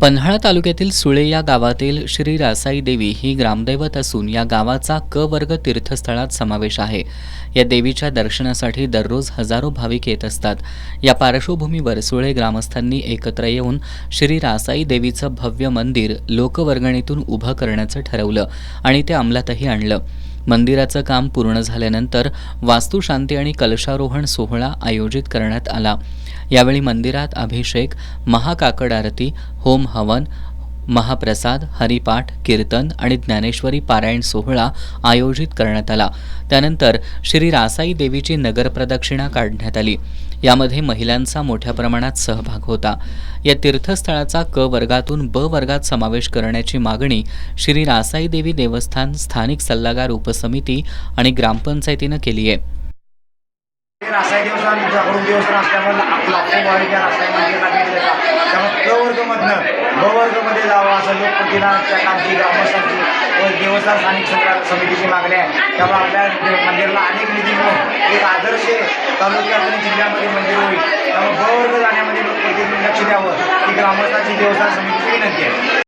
पन्हाळा तालुक्यातील सुळे या गावातील श्री रासाई देवी ही ग्रामदैवत असून या गावाचा क वर्ग तीर्थस्थळात समावेश आहे। या देवीच्या दर्शनासाठी दररोज हजारो भाविक येत असतात। या पार्श्वभूमीवर सुळे ग्रामस्थांनी एकत्र येऊन श्री रासाई देवीचं भव्य मंदिर लोकवर्गणीतून उभं करण्याचं ठरवलं आणि ते अंमलातही आणलं। मंदिराचं काम पूर्ण झाल्यानंतर वास्तुशांती आणि कलशारोहण सोहळा आयोजित करण्यात आला। यावेळी मंदिरात अभिषेक, महाकाकड आरती, होम हवन, महाप्रसाद, हरिपाठ, कीर्तन आणि ज्ञानेश्वरी पारायण सोहळा आयोजित करण्यात आला। त्यानंतर श्री रासाई देवीची नगर प्रदक्षिणा काढण्यात आली। यामध्ये महिलांचा मोठ्या प्रमाणात सहभाग होता। या तीर्थस्थळाचा क वर्गातून ब वर्गात समावेश करण्याची मागणी श्री रासाई देवी देवस्थान स्थानिक सल्लागार उपसमिती आणि ग्रामपंचायतीनं केली आहे। रासाई देवस्थान जागरूक देवस्थान असल्यामुळे लाखो भाविक या रासाई मंदिराला भेट देतात। त्यामुळे क वर्गमधनं ब वर्गमध्ये जावं असं लोकप्रतिनिधींच्या आमची ग्रामस्थांची व देवस्थान स्थानिक समितीची मागणी आहे। त्यामुळे आपल्या मंदिराला अनेक निधी मिळून एक आदर्श तालुक्यात आणि जिल्ह्यामध्ये मंदिर होईल। त्यामुळे ब वर्ग जाण्यामध्ये लोकप्रतिनिधींनी लक्ष द्यावं ही ग्रामस्थांची देवस्थान समितीची विनंती आहे।